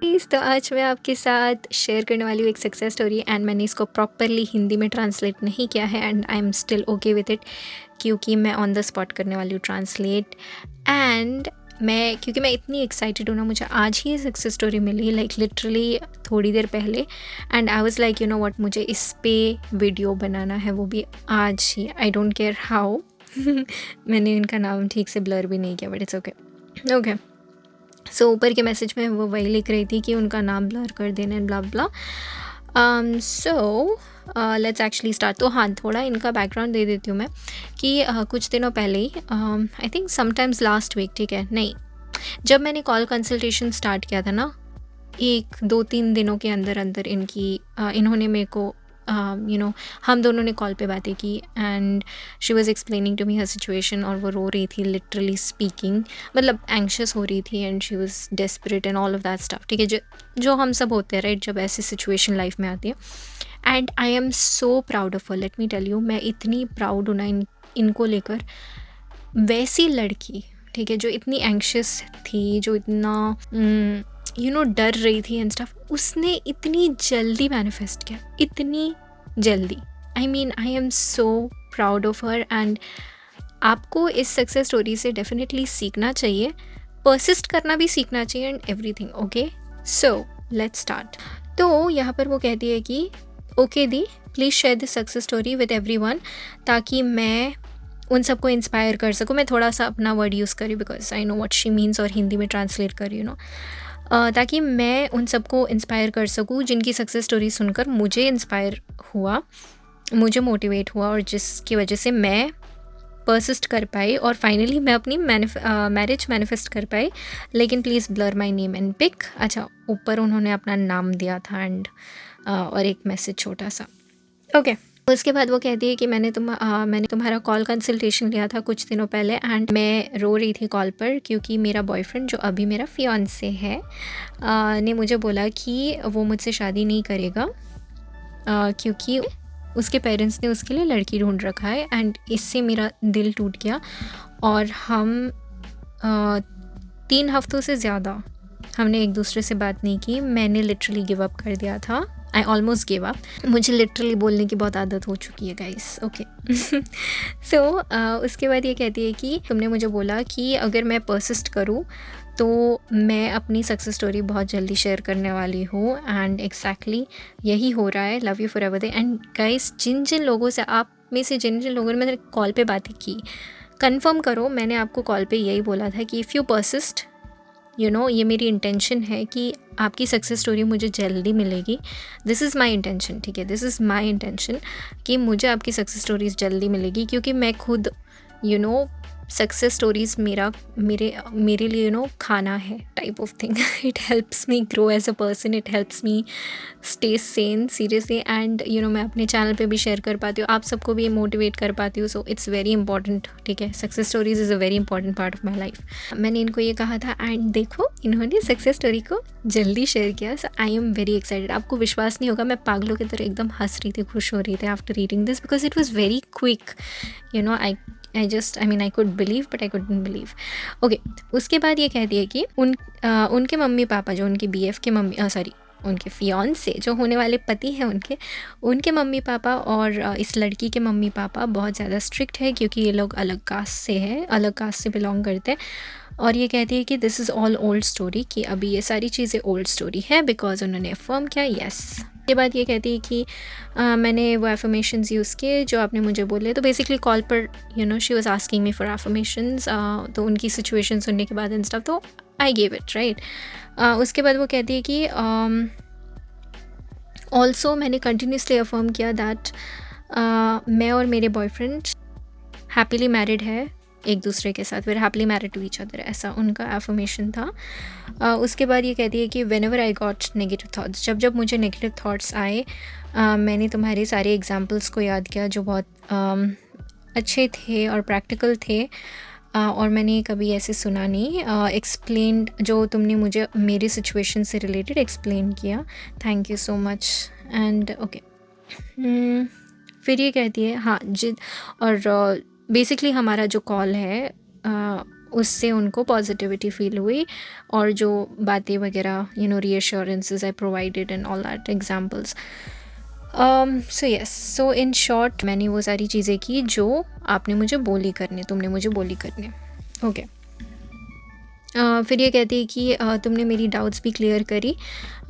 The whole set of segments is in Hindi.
प्लीज़ तो आज मैं आपके साथ शेयर करने वाली हूँ एक सक्सेस स्टोरी एंड मैंने इसको प्रॉपरली हिंदी में ट्रांसलेट नहीं किया है and I am still okay with it क्योंकि मैं ऑन द स्पॉट करने वाली हूँ ट्रांसलेट। एंड क्योंकि मैं इतनी एक्साइटेड हूँ ना, मुझे आज ही सक्सेस स्टोरी मिली लाइक लिटरली थोड़ी देर पहले and I was like you know what, मुझे इस पे वीडियो बनाना है, वो भी आज ही। आई डोंट केयर हाउ मैंने इनका नाम ठीक से ब्लर भी नहीं किया बट इट्स ओके। ओके, सो ऊपर के मैसेज में वो वही लिख रही थी कि उनका नाम ब्लर कर देना and blah blah. So let's actually start. तो हाँ, थोड़ा इनका बैकग्राउंड दे देती हूँ मैं कि कुछ दिनों पहले ही, I think sometimes last week, ठीक है, नहीं, जब मैंने कॉल कंसल्टेशन स्टार्ट किया था ना, 1-2-3 दिनों के अंदर अंदर इन्होंने मेरे को हम दोनों ने कॉल पे बातें की and she was explaining to me her situation और वो रो रही थी लिटरली स्पीकिंग, मतलब एंग्शियस हो रही थी and she was desperate and all of that stuff, ठीक है, जो हम सब होते हैं राइट जब ऐसी सिचुएशन लाइफ में आती है। And I am so proud of her, let me tell you, मैं इतनी प्राउड हूँ ना इनको लेकर। वैसी लड़की, ठीक है, जो इतनी एंग्शियस थी, जो इतना डर रही थी एंड स्टफ, उसने इतनी जल्दी मैनिफेस्ट किया, इतनी जल्दी। I mean I am so proud of her and आपको इस सक्सेस स्टोरी से डेफिनेटली सीखना चाहिए, परसिस्ट करना भी सीखना चाहिए and everything. Okay, so let's start. तो यहाँ पर वो कहती है कि okay the, please share this success story with everyone, ताकि मैं उन सबको इंस्पायर कर सकूँ। मैं थोड़ा सा अपना वर्ड यूज़ करी because I know what she means और हिंदी में ट्रांसलेट करी ताकि मैं उन सबको इंस्पायर कर सकूँ जिनकी सक्सेस स्टोरी सुनकर मुझे इंस्पायर हुआ, मुझे मोटिवेट हुआ और जिसकी वजह से मैं परसिस्ट कर पाई और फाइनली मैं अपनी मैरिज मैनिफेस्ट कर पाई। लेकिन please blur my name and pic. अच्छा, ऊपर उन्होंने अपना नाम दिया था एंड और एक मैसेज छोटा सा। ओके, उसके बाद वो कहती है कि मैंने तुम्हारा कॉल कंसल्टेशन लिया था कुछ दिनों पहले एंड मैं रो रही थी कॉल पर क्योंकि मेरा बॉयफ्रेंड, जो अभी मेरा फियांसे है, ने मुझे बोला कि वो मुझसे शादी नहीं करेगा क्योंकि उसके पेरेंट्स ने उसके लिए लड़की ढूंढ रखा है। एंड इससे मेरा दिल टूट गया और हम 3 हफ्तों से ज़्यादा हमने एक दूसरे से बात नहीं की। मैंने लिटरली गिव अप कर दिया था, आई ऑलमोस्ट गिव अप। मुझे लिटरली बोलने की बहुत आदत हो चुकी है गाइस। ओके, सो उसके बाद ये कहती है कि तुमने मुझे बोला कि अगर मैं परसिस्ट करूँ तो मैं अपनी सक्सेस स्टोरी बहुत जल्दी शेयर करने वाली हूँ एंड एग्जैक्टली यही हो रहा है। Love you forever day. And guys, जिन लोगों से आप में से जिन लोगों ने मैंने कॉल पे बातें की, कंफर्म करो, मैंने आपको कॉल पे यही बोला था कि इफ़ यू परसिस्ट, ये मेरी इंटेंशन है कि आपकी सक्सेस स्टोरी मुझे जल्दी मिलेगी। दिस इज़ माई इंटेंशन, ठीक है, दिस इज़ माई इंटेंशन कि मुझे आपकी सक्सेस स्टोरीज जल्दी मिलेगी क्योंकि मैं खुद सक्सेस स्टोरीज़ मेरे लिए खाना है type of thing. It helps me grow as a person, it helps me stay sane seriously and मैं अपने चैनल पे भी शेयर कर पाती हूँ, आप सबको भी मोटिवेट कर पाती हूँ। सो इट्स वेरी इंपॉर्टेंट, ठीक है, success stories is a very important part of my life. मैंने इनको ये कहा था एंड देखो, इन्होंने सक्सेस स्टोरी को जल्दी शेयर किया। सो आई एम वेरी एक्साइटेड। आपको विश्वास नहीं होगा, मैं पागलों की तरह एकदम हंस रही थी, खुश हो रही थी after reading this because it was very quick. I could believe but I couldn't believe. Okay, उसके बाद ये कहती है कि उनके मम्मी पापा, जो उनके BF के उनके फियांसे जो होने वाले पति हैं, उनके मम्मी पापा और इस लड़की के मम्मी पापा बहुत ज़्यादा स्ट्रिक्ट है क्योंकि ये लोग अलग कास्ट से बिलोंग करते हैं। और ये कहती है कि this is all old story, कि अभी ये सारी चीज़ें ओल्ड स्टोरी है बिकॉज उन्होंने अफर्म किया। यस, के बाद ये कहती है कि मैंने वो एफर्मेशंस यूज़ किए जो आपने मुझे बोले। तो बेसिकली कॉल पर she was asking me for affirmations, तो उनकी सिचुएशन सुनने के बाद एंड स्टफ, तो आई गेव इट राइट। उसके बाद वो कहती है कि ऑल्सो मैंने कंटिन्यूसली अफर्म किया दैट मैं और मेरे बॉयफ्रेंड हैप्पीली मैरिड है एक दूसरे के साथ, were happily married to each other, ऐसा उनका एफर्मेशन था। उसके बाद ये कहती है कि when ever I got negative thoughts, जब मुझे नेगेटिव थाट्स आए, मैंने तुम्हारे सारे एग्जाम्पल्स को याद किया जो बहुत अच्छे थे और प्रैक्टिकल थे, और मैंने कभी ऐसे सुना नहीं। एक्सप्लेन, जो तुमने मुझे मेरी सिचुएशन से रिलेटेड एक्सप्लेन किया, thank you so much. And okay, फिर ये कहती है हाँ और बेसिकली हमारा जो कॉल है उससे उनको पॉजिटिविटी फ़ील हुई और जो बातें वगैरह reassurances I provided and all that examples. So yes, so in short मैंने वो सारी चीज़ें की जो आपने मुझे बोली करने, तुमने मुझे बोली करने। ओके। फिर ये कहती है कि तुमने मेरी डाउट्स भी क्लियर करी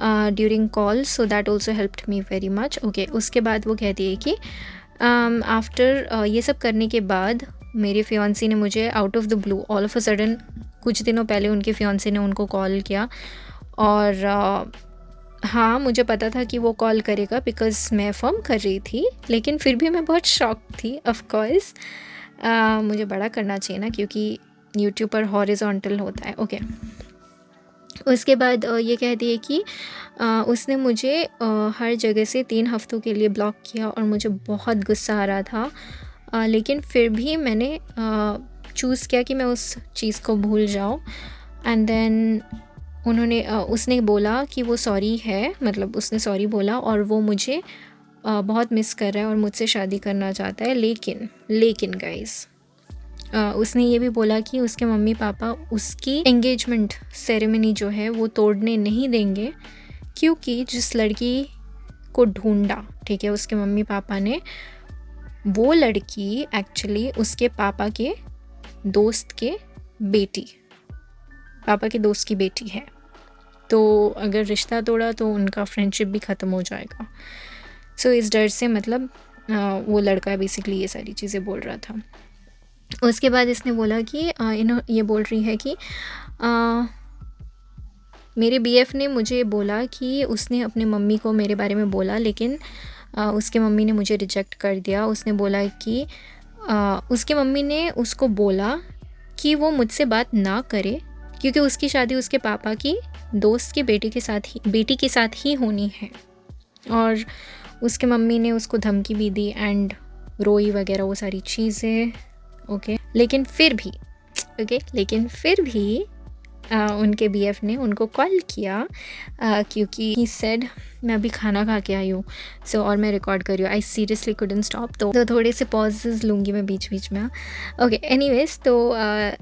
during call, so that also helped me very much. Okay, उसके बाद वो कहती है कि आफ्टर ये सब करने के बाद मेरे फियांसी ने मुझे out of the blue all of a sudden, कुछ दिनों पहले उनके फियांसी ने उनको कॉल किया। और हाँ, मुझे पता था कि वो कॉल करेगा बिकॉज़ मैं अफ़र्म कर रही थी, लेकिन फिर भी मैं बहुत शॉक थी ऑफ़ कोर्स। मुझे बड़ा करना चाहिए ना, क्योंकि यूट्यूब पर हॉरिज़ॉन्टल होता है। ओके। उसके बाद ये कहती है कि उसने मुझे हर जगह से 3 हफ़्तों के लिए ब्लॉक किया और मुझे बहुत गुस्सा आ रहा था, लेकिन फिर भी मैंने चूज़ किया कि मैं उस चीज़ को भूल जाऊँ। एंड देन उसने बोला कि वो सॉरी है, मतलब उसने सॉरी बोला और वो मुझे बहुत मिस कर रहा है और मुझसे शादी करना चाहता है। लेकिन गाइस, उसने ये भी बोला कि उसके मम्मी पापा उसकी एंगेजमेंट सेरेमनी जो है वो तोड़ने नहीं देंगे, क्योंकि जिस लड़की को ढूंढा, ठीक है, उसके मम्मी पापा ने, वो लड़की एक्चुअली उसके पापा के दोस्त की बेटी है। तो अगर रिश्ता तोड़ा तो उनका फ्रेंडशिप भी ख़त्म हो जाएगा। सो इस डर से, मतलब वो लड़का बेसिकली ये सारी चीज़ें बोल रहा था। उसके बाद इसने बोला कि ये बोल रही है कि मेरे बीएफ ने मुझे बोला कि उसने अपने मम्मी को मेरे बारे में बोला, लेकिन उसके मम्मी ने मुझे रिजेक्ट कर दिया। उसने बोला कि उसके मम्मी ने उसको बोला कि वो मुझसे बात ना करे, क्योंकि उसकी शादी उसके पापा की दोस्त की बेटी के साथ ही होनी है। और उसके मम्मी ने उसको धमकी भी दी एंड रोई वगैरह, वो सारी चीज़ें। ओके, लेकिन फिर भी उनके बीएफ ने उनको कॉल किया, क्योंकि ही सेड मैं अभी खाना खा के आई हूँ, सो और मैं रिकॉर्ड कर रही हूँ, आई सीरियसली कुडंट स्टॉप। तो थोड़े से पॉजेज लूँगी मैं बीच बीच में। ओके, एनीवेज, तो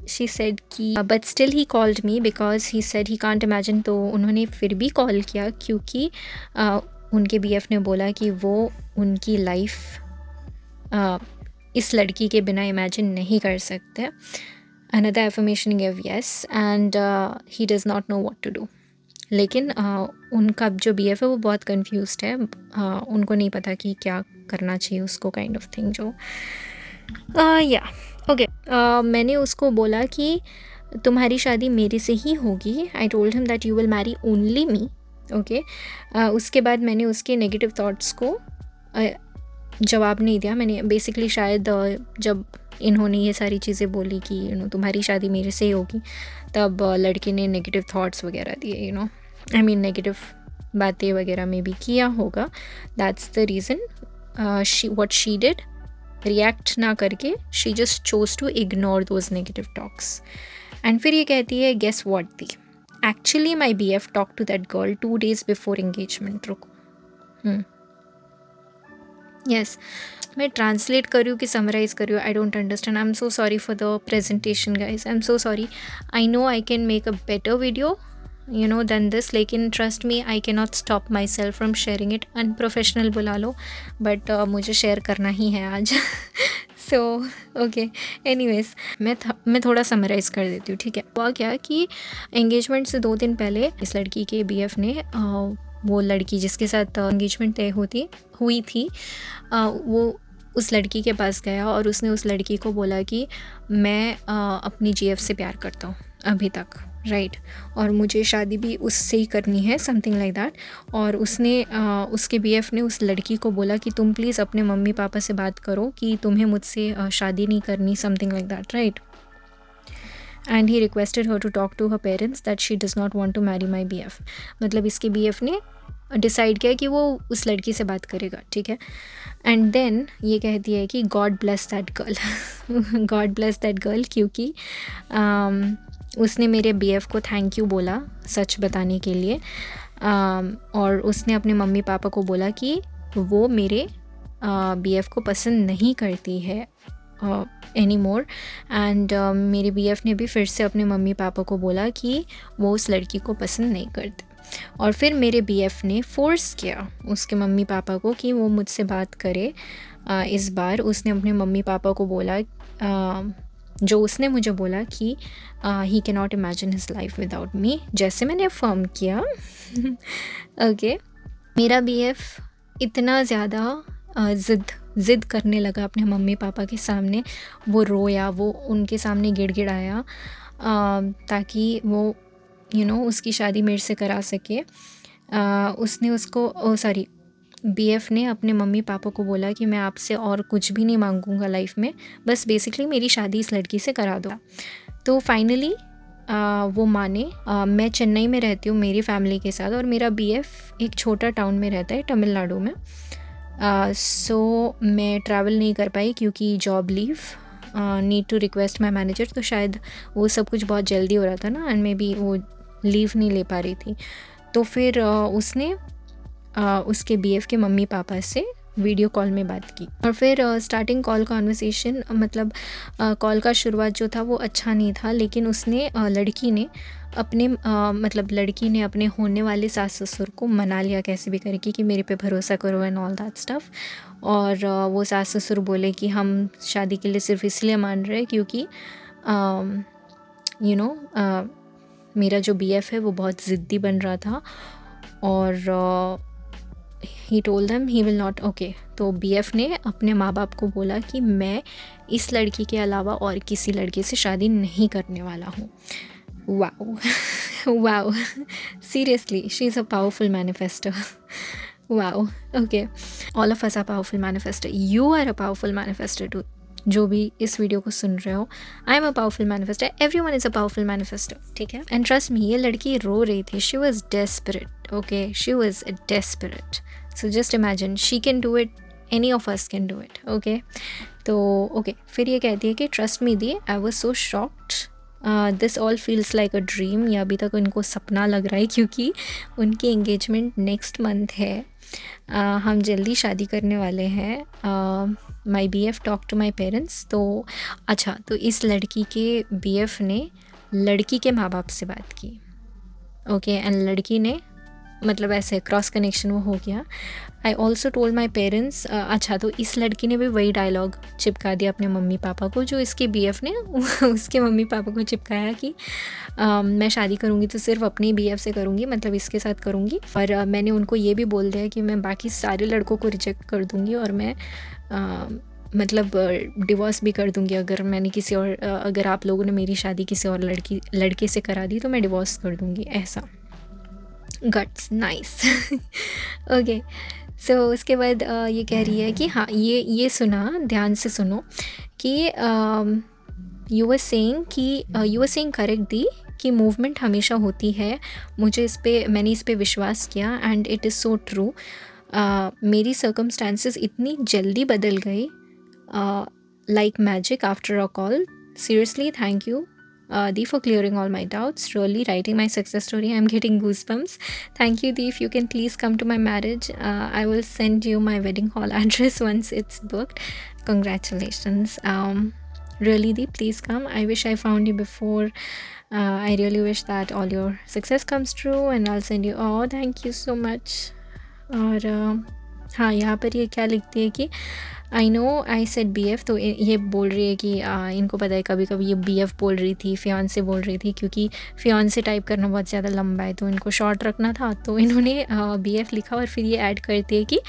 शी सेड कि but still he called me because he said he can't imagine. तो उन्होंने फिर भी कॉल किया क्योंकि उनके बीएफ ने बोला कि वो उनकी लाइफ इस लड़की के बिना इमेजिन नहीं कर सकते। Another affirmation gave yes and he does not know what to do. लेकिन उनका जो बीएफ है वो बहुत कंफ्यूज्ड है, उनको नहीं पता कि क्या करना चाहिए उसको, काइंड ऑफ थिंग जो या ओके। मैंने उसको बोला कि तुम्हारी शादी मेरे से ही होगी। I told him that you will marry only me. Okay, उसके बाद मैंने उसके नेगेटिव थॉट्स को जवाब नहीं दिया। मैंने बेसिकली शायद जब इन्होंने ये सारी चीज़ें बोली कि तुम्हारी शादी मेरे से ही होगी, तब लड़के ने नेगेटिव थॉट्स वगैरह दिए, आई मीन नेगेटिव बातें वगैरह में भी किया होगा। That's the reason what she did, react ना करके she just chose to ignore those negative talks. And फिर ये कहती है गेस व्हाट दी, actually my BF talk to that girl 2 days before engagement. रुको, यस, मैं ट्रांसलेट करूँ कि समराइज़ करूँ, I don't understand. I am so sorry for the presentation guys, I am so sorry. I know I can make a better video then this, लेकिन trust me I can not stop my self from sharing it. Unprofessional बुला लो, बट मुझे शेयर करना ही है आज। सो ओके, एनीवेज, मैं थोड़ा समराइज़ कर देती हूँ, ठीक है। हुआ क्या कि एंगेजमेंट से 2 दिन पहले इस लड़की के BF ने वो लड़की जिसके साथ एंगेजमेंट तय हुई थी, वो उस लड़की के पास गया और उसने उस लड़की को बोला कि मैं अपनी GF से प्यार करता हूँ अभी तक, राइट, और मुझे शादी भी उससे ही करनी है, समथिंग लाइक दैट। और उसके BF ने उस लड़की को बोला कि तुम प्लीज़ अपने मम्मी पापा से बात करो कि तुम्हें मुझसे शादी नहीं करनी, something like that, right. And he requested her to talk to her parents that she does not want to marry my BF। मतलब इसके BF ने डिसाइड किया कि वो उस लड़की से बात करेगा, ठीक है। एंड देन ये कहती है कि गॉड ब्लेस दैट गर्ल, क्योंकि उसने मेरे BF को थैंक यू बोला सच बताने के लिए, और उसने अपने मम्मी पापा को बोला कि वो मेरे BF को पसंद नहीं करती है, एनी मोर। एंड मेरे बीएफ ने भी फिर से अपने मम्मी पापा को बोला कि वो उस लड़की को पसंद नहीं करते। और फिर मेरे बीएफ ने फ़ोर्स किया उसके मम्मी पापा को कि वो मुझसे बात करे। इस बार उसने अपने मम्मी पापा को बोला, जो उसने मुझे बोला कि he can not imagine his life without me. जैसे मैंने अफर्म किया ओके, मेरा बीएफ इतना ज़्यादा ज़िद करने लगा अपने मम्मी पापा के सामने। वो रोया, वो उनके सामने गिड़गिड़ाया ताकि वो उसकी शादी मेरे से करा सके। उसने उसको सॉरी बीएफ ने अपने मम्मी पापा को बोला कि मैं आपसे और कुछ भी नहीं मांगूंगा लाइफ में, बस बेसिकली मेरी शादी इस लड़की से करा दो। तो फाइनली वो माने। मैं चेन्नई में रहती हूँ मेरी फैमिली के साथ, और मेरा बीएफ एक छोटा टाउन में रहता है तमिलनाडु में। सो मैं ट्रैवल नहीं कर पाई क्योंकि job leave, need to request my manager. तो शायद वो सब कुछ बहुत जल्दी हो रहा था ना, एंड मे बी वो लीव नहीं ले पा रही थी। तो फिर उसने उसके बीएफ के मम्मी पापा से वीडियो कॉल में बात की। और फिर स्टार्टिंग कॉल कॉन्वर्सेशन, मतलब कॉल का शुरुआत जो था वो अच्छा नहीं था, लेकिन उसने लड़की ने अपने होने वाले सास ससुर को मना लिया कैसे भी करके कि मेरे पे भरोसा करो एंड ऑल दैट स्टफ। और वो सास ससुर बोले कि हम शादी के लिए सिर्फ इसलिए मान रहे हैं क्योंकि मेरा जो बीएफ है वो बहुत ज़िद्दी बन रहा था। और he told them he will not okay. तो बीएफ ने अपने माँ बाप को बोला कि मैं इस लड़की के अलावा और किसी लड़के से शादी नहीं करने वाला हूँ। Wow wow, seriously she is a powerful manifester. Wow, okay, all of us are powerful manifester. You are a powerful manifester too. जो भी इस वीडियो को सुन रहे हो, I am a powerful manifester, everyone is a powerful manifester, ठीक है। एंड ट्रस्ट मी, ये लड़की रो रही थी, she was desperate, okay, she was desperate. So just imagine, she can do it, any of us can do it, okay. तो ओके, फिर ये कहती है कि trust me the, I was so shocked, this all feels like a dream. या अभी तक उनको सपना लग रहा है क्योंकि उनकी एंगेजमेंट नेक्स्ट मंथ है। हम जल्दी शादी करने वाले हैं। My BF talk to my parents. तो अच्छा, तो इस लड़की के BF ने लड़की के माँ बाप से बात की, ओके, एंड लड़की ने मतलब ऐसे क्रॉस कनेक्शन वो हो गया। I also told my parents. अच्छा, तो इस लड़की ने भी वही डायलॉग चिपका दिया अपने मम्मी पापा को जो इसके BF ने उसके मम्मी पापा को चिपकाया कि मैं शादी करूँगी तो सिर्फ अपने BF से करूँगी, मतलब इसके साथ करूँगी। और मैंने उनको ये भी बोल दिया कि मैं बाकी सारे लड़कों को रिजेक्ट कर दूँगी और मैं मतलब डिवोर्स भी कर दूँगी अगर मैंने किसी और अगर आप लोगों ने मेरी शादी किसी और लड़के से करा दी तो मैं डिवोर्स कर दूँगी, ऐसा। Guts, nice. ओके, सो उसके बाद ये कह रही है कि हाँ, ये सुना, ध्यान से सुनो कि यू वर सेइंग करेक्ट दी कि मूवमेंट हमेशा होती है। मैंने इस पे विश्वास किया and it is so true. मेरी सर्कमस्टांसेस इतनी जल्दी बदल गई, like magic after a call. Seriously, thank you Dee for clearing all my doubts, really writing my success story. I'm getting goosebumps. Thank you, Dee. If you can please come to my marriage, I will send you my wedding hall address once it's booked. Congratulations. Really, Dee, please come. I wish I found you before. I really wish that all your success comes true and I'll send you. Oh, thank you so much. और हाँ, यहाँ पर ये क्या लिखती है कि आई नो आई सेड BF। तो ये बोल रही है कि इनको पता है कभी कभी ये BF बोल रही थी, फियांसे बोल रही थी, क्योंकि फियांसे टाइप करना बहुत ज़्यादा लंबा है तो इनको शॉर्ट रखना था, तो इन्होंने BF लिखा और फिर ये ऐड करती है कि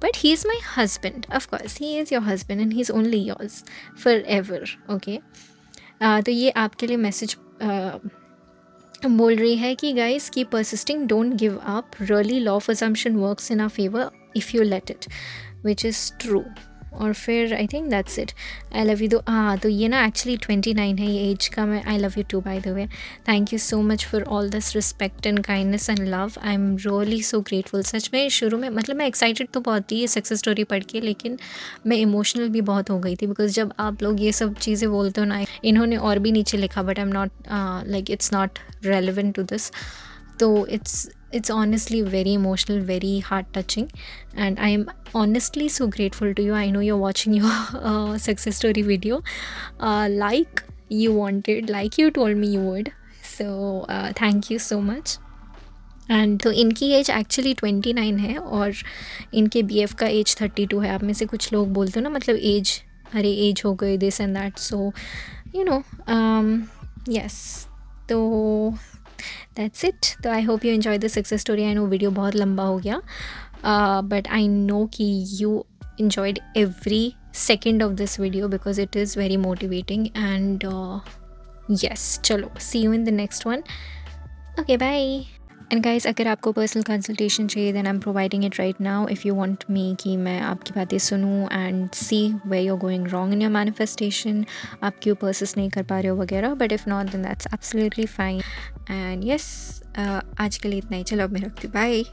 but he is my husband, of course he is your husband and he is only yours for ever, okay. तो ये आपके लिए मैसेज बोल रही है कि guys keep persisting, don't give up, really law of assumption works in our favour if you let it, which is true. और फिर I think that's it. I love you though, हाँ, तो ये ना एक्चुअली 29 है ये एज का। मैं I love you too by the way. Thank you so much for all this respect and kindness and love. I am really so grateful. सच में शुरू में मतलब मैं एक्साइटेड तो बहुत थी ये सक्सेस स्टोरी पढ़ के, लेकिन मैं इमोशनल भी बहुत हो गई थी बिकॉज जब आप लोग ये सब चीज़ें बोलते हो ना, इन्होंने और भी नीचे लिखा but I am not like it's not relevant to this, तो it's it's honestly very emotional, very heart touching, and I am honestly so grateful to you. I know you're watching your success story video like you wanted, like you told me you would. So thank you so much. And तो इनकी एज एक्चुअली 29 है और इनके बीएफ का एज 32 है। आप में से कुछ लोग बोलते हो ना, मतलब एज, अरे एज हो गई, this and that, so you know, yes. तो दैट्स इट। तो I hope you enjoy the success story. I know video बहुत लंबा हो गया, बट आई नो कि you enjoyed every second of this video because it is very motivating, and yes, chalo, see you in the next one. Okay, bye. And guys, अगर आपको पर्सनल कंसल्टेशन चाहिए then I am providing it right now if you want me कि मैं आपकी बातें सुनूँ and see where you are going wrong in your manifestation, आप क्यों परसिस्ट नहीं कर पा रहे हो वगैरह। But if not then that's absolutely fine. And yes, आज के लिए इतना ही। चलो अब मैं रखती हूँ, बाय।